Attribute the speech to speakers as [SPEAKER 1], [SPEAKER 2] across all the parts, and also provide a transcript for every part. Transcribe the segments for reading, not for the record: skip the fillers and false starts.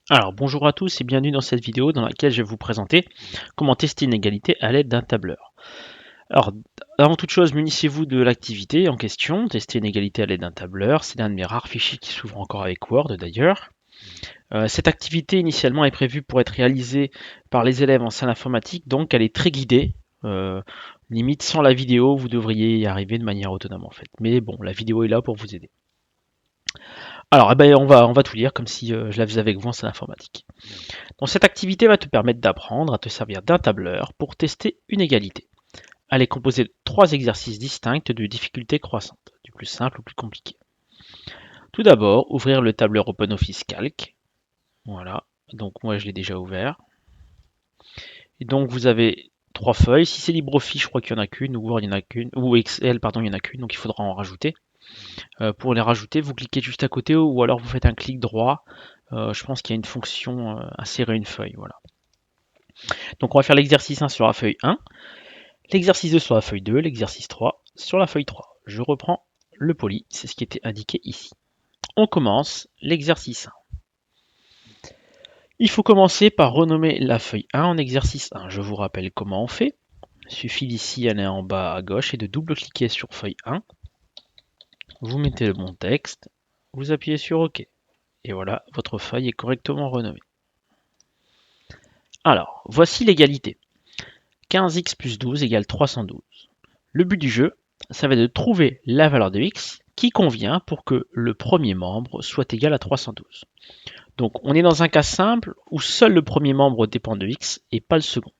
[SPEAKER 1] Alors bonjour à tous et bienvenue dans cette vidéo dans laquelle je vais vous présenter comment tester une égalité à l'aide d'un tableur. Alors avant toute chose, munissez-vous de l'activité en question, tester une égalité à l'aide d'un tableur, c'est l'un de mes rares fichiers qui s'ouvre encore avec Word d'ailleurs. Cette activité initialement est prévue pour être réalisée par les élèves en salle informatique, donc elle est très guidée. Limite sans la vidéo, vous devriez y arriver de manière autonome en fait. Mais bon, la vidéo est là pour vous aider. Alors eh ben, on va tout lire comme si je la faisais avec vous en salle informatique. Donc cette activité va te permettre d'apprendre à te servir d'un tableur pour tester une égalité. Elle est composée de 3 exercices distincts de difficulté croissante, du plus simple au plus compliqué. Tout d'abord, ouvrir le tableur OpenOffice Calc. Voilà, donc moi je l'ai déjà ouvert. Et donc vous avez 3 feuilles. Si c'est LibreOffice, je crois qu'il n'y en a qu'une, ou Word, il n'y en a qu'une, ou Excel, pardon, il n'y en a qu'une, donc il faudra en rajouter. Pour les rajouter, vous cliquez juste à côté ou alors vous faites un clic droit. Je pense qu'il y a une fonction insérer une feuille. Voilà. Donc on va faire l'exercice 1 sur la feuille 1. L'exercice 2 sur la feuille 2, l'exercice 3 sur la feuille 3. Je reprends le poli, c'est ce qui était indiqué ici. On commence l'exercice 1. Il faut commencer par renommer la feuille 1 en exercice 1. Je vous rappelle comment on fait. Il suffit d'ici aller en bas à gauche et de double-cliquer sur feuille 1. Vous mettez le bon texte, vous appuyez sur OK. Et voilà, votre feuille est correctement renommée. Alors, voici l'égalité. 15x plus 12 égale 312. Le but du jeu, ça va être de trouver la valeur de x qui convient pour que le premier membre soit égal à 312. Donc on est dans un cas simple où seul le premier membre dépend de x et pas le second.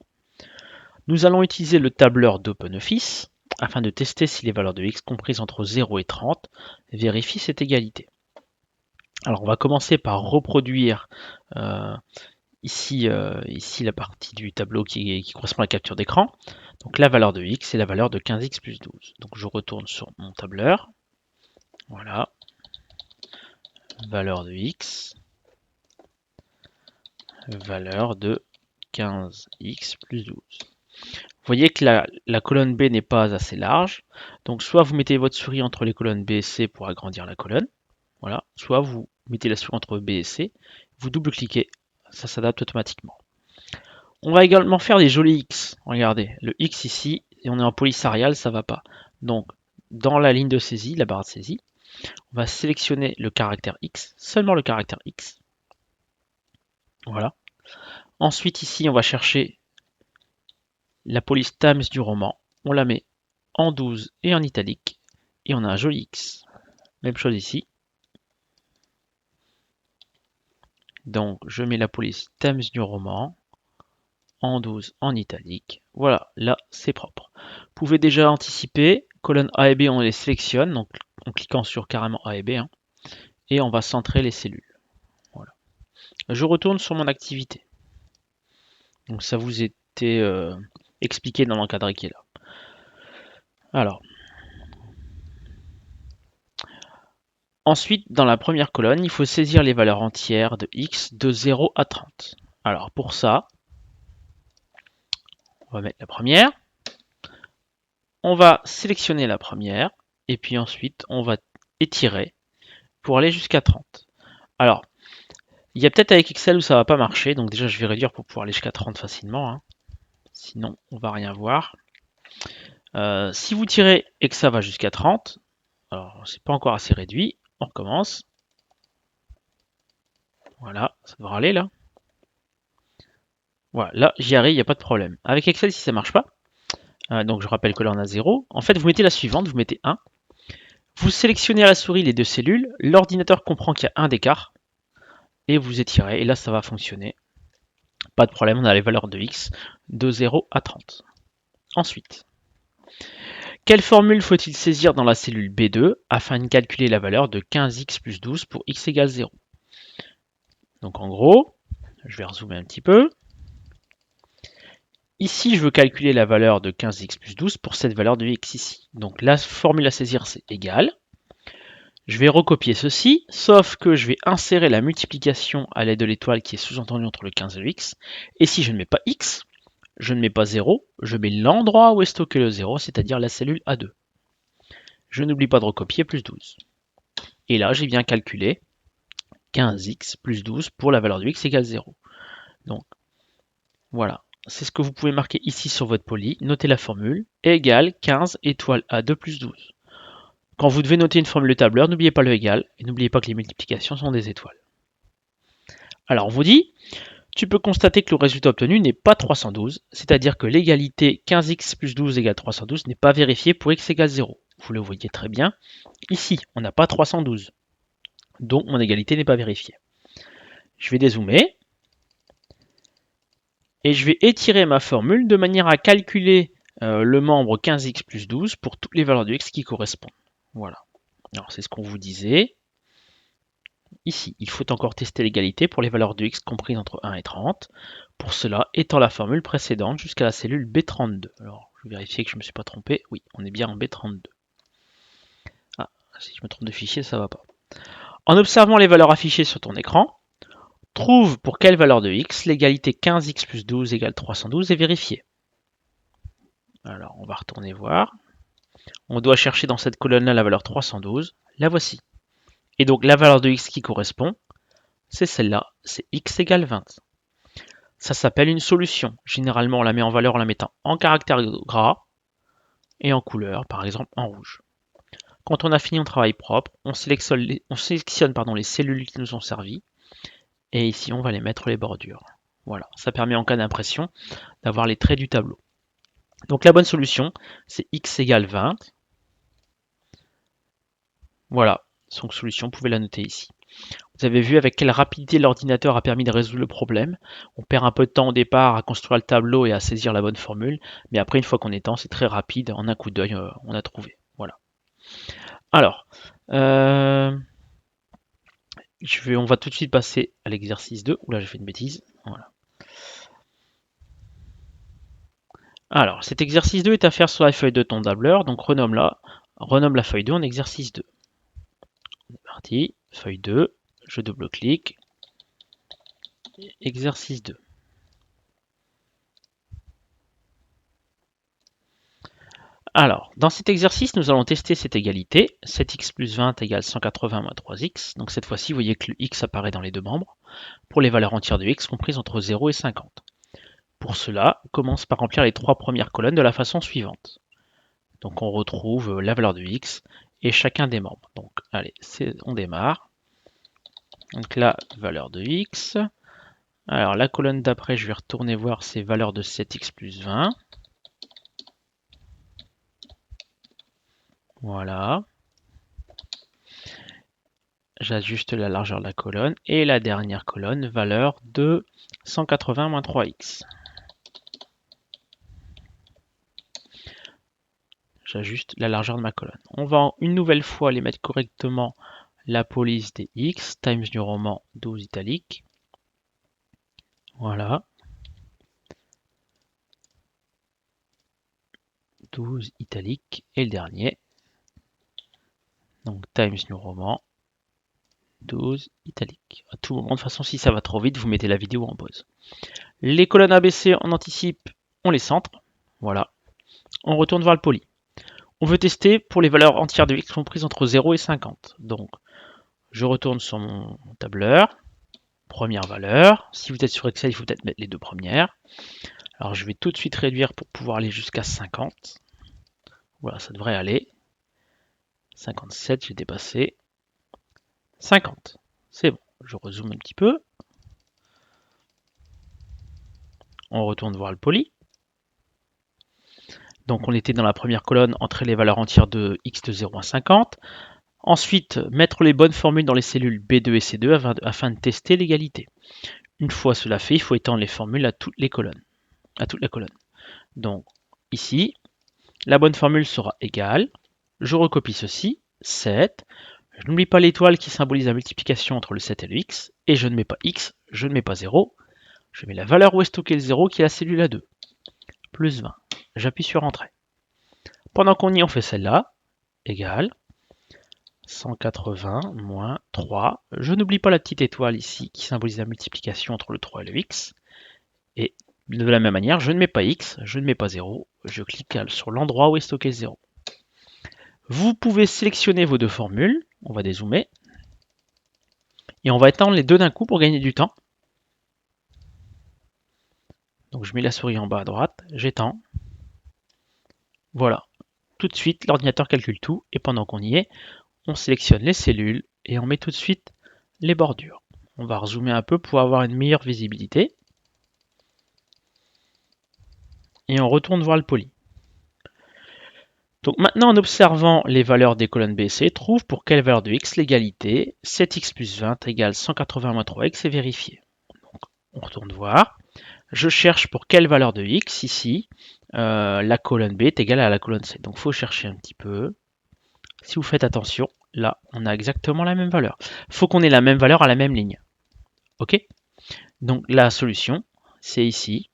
[SPEAKER 1] Nous allons utiliser le tableur d'OpenOffice afin de tester si les valeurs de x comprises entre 0 et 30 vérifient cette égalité. Alors on va commencer par reproduire ici la partie du tableau qui correspond à la capture d'écran. Donc la valeur de x est la valeur de 15x plus 12. Donc je retourne sur mon tableur. Voilà, valeur de x, valeur de 15x plus 12. Vous voyez que la colonne B n'est pas assez large, donc soit vous mettez votre souris entre les colonnes B et C pour agrandir la colonne, voilà, soit vous mettez la souris entre B et C, vous double-cliquez, ça s'adapte automatiquement. On va également faire des jolis X, regardez, le X ici, et on est en polysarial, ça va pas. Donc, dans la ligne de saisie, la barre de saisie, on va sélectionner le caractère X, seulement le caractère X, voilà. Ensuite ici, on va chercher la police Times du roman. On la met en 12 et en italique. Et on a un joli X. Même chose ici. Donc je mets la police Times du roman en 12 en italique. Voilà, là c'est propre. Vous pouvez déjà anticiper. Colonne A et B, on les sélectionne. Donc en cliquant sur carrément A et B. Et on va centrer les cellules. Voilà. Je retourne sur mon activité. Donc ça vous était expliqué dans l'encadré qui est là. Alors, ensuite, dans la première colonne, il faut saisir les valeurs entières de x de 0 à 30. Alors pour ça, on va mettre la première, on va sélectionner la première, et puis ensuite on va étirer pour aller jusqu'à 30. Alors, il y a peut-être avec Excel où ça va pas marcher, donc déjà je vais réduire pour pouvoir aller jusqu'à 30 facilement, sinon on va rien voir. Si vous tirez et que ça va jusqu'à 30, alors c'est pas encore assez réduit, on recommence. Voilà, ça devrait aller là. Voilà, là j'y arrive, il n'y a pas de problème. Avec Excel, si ça marche pas, donc je rappelle que là on a 0, en fait vous mettez la suivante, vous mettez 1, vous sélectionnez à la souris les deux cellules, l'ordinateur comprend qu'il y a un d'écart, et vous étirez, et là ça va fonctionner. Pas de problème, on a les valeurs de x de 0 à 30. Ensuite, quelle formule faut-il saisir dans la cellule B2 afin de calculer la valeur de 15x plus 12 pour x égale 0? Donc en gros, je vais rezoomer un petit peu. Ici, je veux calculer la valeur de 15x plus 12 pour cette valeur de x ici. Donc la formule à saisir, c'est égal. Je vais recopier ceci, sauf que je vais insérer la multiplication à l'aide de l'étoile qui est sous-entendue entre le 15 et le x. Et si je ne mets pas x, je ne mets pas 0, je mets l'endroit où est stocké le 0, c'est-à-dire la cellule A2. Je n'oublie pas de recopier plus 12. Et là, j'ai bien calculé 15x plus 12 pour la valeur de x égale 0. Donc, voilà. C'est ce que vous pouvez marquer ici sur votre poly. Notez la formule. Égale 15 étoile A2 plus 12. Quand vous devez noter une formule de tableur, n'oubliez pas le égal et n'oubliez pas que les multiplications sont des étoiles. Alors, on vous dit, tu peux constater que le résultat obtenu n'est pas 312, c'est-à-dire que l'égalité 15x plus 12 égale 312 n'est pas vérifiée pour x égale 0. Vous le voyez très bien. Ici, on n'a pas 312, donc mon égalité n'est pas vérifiée. Je vais dézoomer et je vais étirer ma formule de manière à calculer le membre 15x plus 12 pour toutes les valeurs de x qui correspondent. Voilà. Alors c'est ce qu'on vous disait. Ici, il faut encore tester l'égalité pour les valeurs de x comprises entre 1 et 30. Pour cela, étends la formule précédente jusqu'à la cellule B32. Alors, je vais vérifier que je ne me suis pas trompé. Oui, on est bien en B32. Ah, si je me trompe de fichier, ça ne va pas. En observant les valeurs affichées sur ton écran, trouve pour quelle valeur de x l'égalité 15x plus 12 égale 312 est vérifiée. Alors, on va retourner voir. On doit chercher dans cette colonne-là la valeur 312. La voici. Et donc, la valeur de x qui correspond, c'est celle-là, c'est x égale 20. Ça s'appelle une solution. Généralement, on la met en valeur en la mettant en caractère gras et en couleur, par exemple en rouge. Quand on a fini notre travail propre, on sélectionne les cellules qui nous ont servi. Et ici, on va les mettre les bordures. Voilà, ça permet en cas d'impression d'avoir les traits du tableau. Donc la bonne solution, c'est x égale 20. Voilà, donc solution, vous pouvez la noter ici. Vous avez vu avec quelle rapidité l'ordinateur a permis de résoudre le problème. On perd un peu de temps au départ à construire le tableau et à saisir la bonne formule, mais après, une fois qu'on est dedans, c'est très rapide. En un coup d'œil, on a trouvé. Voilà. Alors, on va tout de suite passer à l'exercice 2. Oula, j'ai fait une bêtise. Voilà. Alors, cet exercice 2 est à faire sur la feuille de ton tableur, donc renomme la feuille 2 en exercice 2. C'est parti, feuille 2, je double-clique, exercice 2. Alors, dans cet exercice, nous allons tester cette égalité, 7x plus 20 égale 180 moins 3x. Donc cette fois-ci, vous voyez que le x apparaît dans les deux membres, pour les valeurs entières de x comprises entre 0 et 50. Pour cela, on commence par remplir les trois premières colonnes de la façon suivante. Donc on retrouve la valeur de x et chacun des membres. Donc allez, on démarre. Donc la valeur de x. Alors la colonne d'après, je vais retourner voir ces valeurs de 7x plus 20. Voilà. J'ajuste la largeur de la colonne. Et la dernière colonne, valeur de 180 moins 3x. J'ajuste la largeur de ma colonne. On va une nouvelle fois les mettre correctement la police des x, Times New Roman 12 italique. Voilà. 12 italique. Et le dernier. Donc Times New Roman 12 italique. À tout moment, de toute façon, si ça va trop vite, vous mettez la vidéo en pause. Les colonnes ABC, on anticipe, on les centre. Voilà. On retourne voir le poly. On veut tester pour les valeurs entières de x comprises entre 0 et 50. Donc, je retourne sur mon tableur. Première valeur. Si vous êtes sur Excel, il faut peut-être mettre les deux premières. Alors, je vais tout de suite réduire pour pouvoir aller jusqu'à 50. Voilà, ça devrait aller. 57, j'ai dépassé. 50. C'est bon. Je rezoome un petit peu. On retourne voir le poly. Donc on était dans la première colonne, entrer les valeurs entières de x de 0 à 50. Ensuite, mettre les bonnes formules dans les cellules B2 et C2 afin de tester l'égalité. Une fois cela fait, il faut étendre les formules à toutes les colonnes. À toute la colonne. Donc ici, la bonne formule sera égale. Je recopie ceci, 7. Je n'oublie pas l'étoile qui symbolise la multiplication entre le 7 et le x. Et je ne mets pas x, je ne mets pas 0. Je mets la valeur où est stocké le 0 qui est la cellule A2. Plus 20. J'appuie sur Entrée. Pendant qu'on y est, on fait celle-là, égale 180 moins 3. Je n'oublie pas la petite étoile ici qui symbolise la multiplication entre le 3 et le x. Et de la même manière, je ne mets pas x, je ne mets pas 0. Je clique sur l'endroit où est stocké 0. Vous pouvez sélectionner vos deux formules. On va dézoomer. Et on va étendre les deux d'un coup pour gagner du temps. Donc je mets la souris en bas à droite, j'étends. Voilà. Tout de suite, l'ordinateur calcule tout. Et pendant qu'on y est, on sélectionne les cellules et on met tout de suite les bordures. On va rezoomer un peu pour avoir une meilleure visibilité. Et on retourne voir le poly. Donc maintenant, en observant les valeurs des colonnes B et C, trouve pour quelle valeur de x l'égalité 7x plus 20 égale 180 moins 3x est vérifié. Donc, on retourne voir. Je cherche pour quelle valeur de x, ici, la colonne B est égale à la colonne C. Donc il faut chercher un petit peu. Si vous faites attention, là, on a exactement la même valeur. Il faut qu'on ait la même valeur à la même ligne. OK? Donc la solution, c'est ici,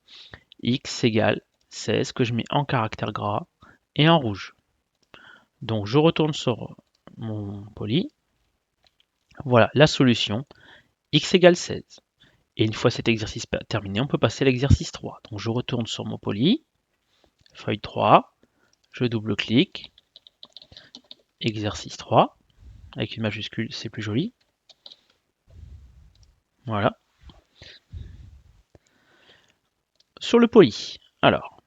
[SPEAKER 1] x égale 16, que je mets en caractère gras et en rouge. Donc je retourne sur mon poly. Voilà la solution, x égale 16. Et une fois cet exercice terminé, on peut passer à l'exercice 3. Donc je retourne sur mon poly, feuille 3, je double-clique, exercice 3, avec une majuscule, c'est plus joli. Voilà. Sur le poly. Alors,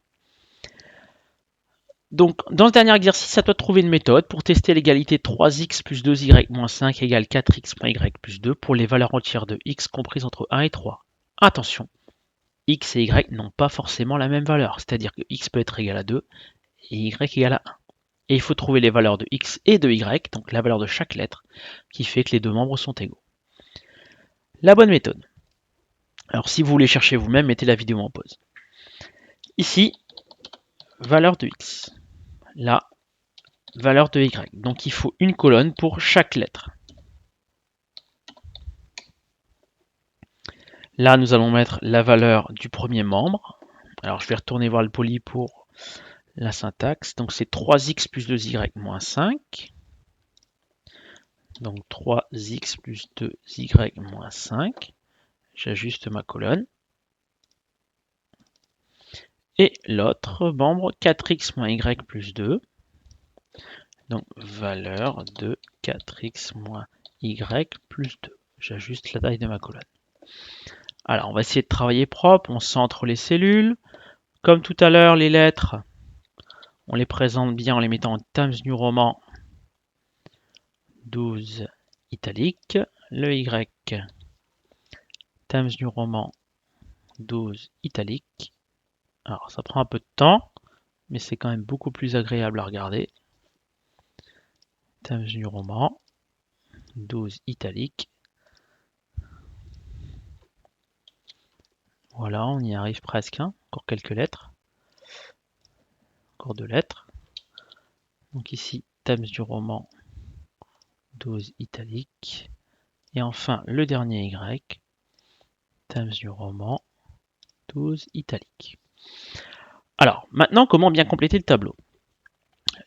[SPEAKER 1] donc dans ce dernier exercice, à toi de trouver une méthode pour tester l'égalité 3x plus 2y moins 5 égale 4x moins y plus 2 pour les valeurs entières de x comprises entre 1 et 3. Attention, x et y n'ont pas forcément la même valeur, c'est-à-dire que x peut être égal à 2 et y égale à 1. Et il faut trouver les valeurs de x et de y, donc la valeur de chaque lettre, qui fait que les deux membres sont égaux. La bonne méthode. Alors si vous voulez chercher vous-même, mettez la vidéo en pause. Ici, valeur de x. Là, valeur de y. Donc il faut une colonne pour chaque lettre. Là, nous allons mettre la valeur du premier membre. Alors je vais retourner voir le poly pour la syntaxe. Donc c'est 3x plus 2y moins 5. Donc 3x plus 2y moins 5. J'ajuste ma colonne. Et l'autre membre, 4x moins y plus 2. Donc valeur de 4x moins y plus 2. J'ajuste la taille de ma colonne. Alors on va essayer de travailler propre, on centre les cellules. Comme tout à l'heure, les lettres, on les présente bien en les mettant en Times New Roman 12 italique. Le Y, Times New Roman 12 italique. Alors ça prend un peu de temps, mais c'est quand même beaucoup plus agréable à regarder. Times New Roman 12 italique. Voilà, on y arrive presque. Hein. Encore quelques lettres. Encore deux lettres. Donc ici, Times du roman 12 italique. Et enfin, le dernier Y, Times du roman 12 italique. Alors, maintenant, comment bien compléter le tableau?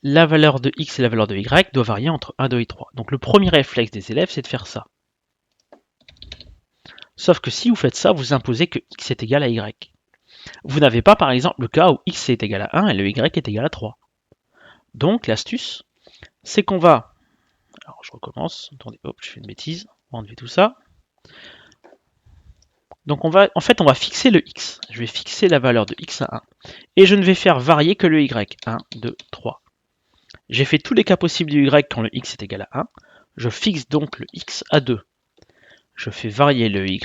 [SPEAKER 1] La valeur de x et la valeur de y doit varier entre 1, 2 et 3. Donc le premier réflexe des élèves, c'est de faire ça. Sauf que si vous faites ça, vous imposez que x est égal à y. Vous n'avez pas, par exemple, le cas où x est égal à 1 et le y est égal à 3. Donc l'astuce, c'est qu'on va... Alors je recommence, attendez, hop, je fais une bêtise, on va enlever tout ça. Donc on va fixer le x. Je vais fixer la valeur de x à 1. Et je ne vais faire varier que le y. 1, 2, 3. J'ai fait tous les cas possibles du y quand le x est égal à 1. Je fixe donc le x à 2. Je fais varier le y,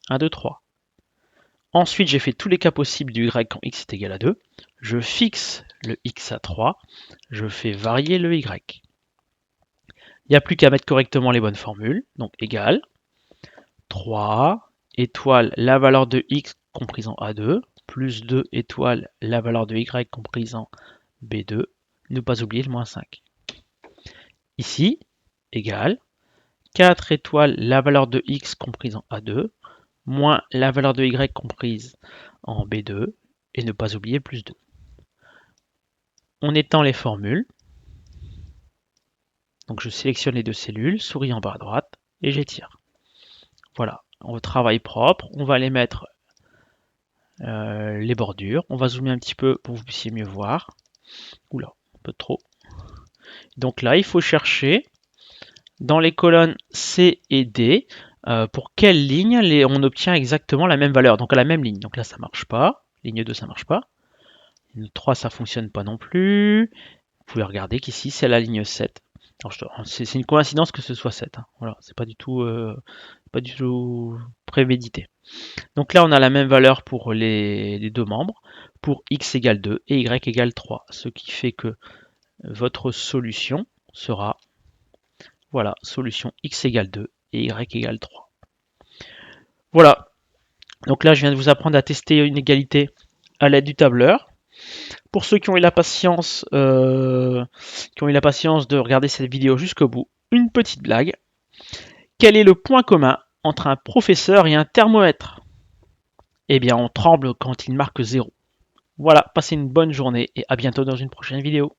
[SPEAKER 1] 1, 2, 3. Ensuite, j'ai fait tous les cas possibles du y quand x est égal à 2. Je fixe le x à 3. Je fais varier le y. Il n'y a plus qu'à mettre correctement les bonnes formules. Donc égal 3 étoile la valeur de x comprise en A2 plus 2 étoile la valeur de y comprise en B2. Ne pas oublier le moins 5. Ici, égal 4 étoile la valeur de x comprise en A2 moins la valeur de y comprise en B2 et ne pas oublier plus 2. On étend les formules. Donc je sélectionne les deux cellules, souris en bas à droite et j'étire. Voilà, on travaille propre, on va les mettre les bordures. On va zoomer un petit peu pour que vous puissiez mieux voir. Oula, un peu trop. Donc là, il faut chercher Dans les colonnes C et D, pour quelle ligne on obtient exactement la même valeur, donc à la même ligne. Donc là, ça marche pas. Ligne 2, ça marche pas. Ligne 3, ça fonctionne pas non plus. Vous pouvez regarder qu'ici, c'est la ligne 7. C'est une coïncidence que ce soit 7. Hein. Voilà, c'est pas du tout prémédité. Donc là, on a la même valeur pour les deux membres, pour x égale 2 et y égale 3, ce qui fait que votre solution sera, voilà, solution x égale 2 et y égale 3. Voilà, donc là, je viens de vous apprendre à tester une égalité à l'aide du tableur. Pour ceux qui ont eu la patience, de regarder cette vidéo jusqu'au bout, une petite blague. Quel est le point commun entre un professeur et un thermomètre? Eh bien, on tremble quand il marque 0. Voilà, passez une bonne journée et à bientôt dans une prochaine vidéo.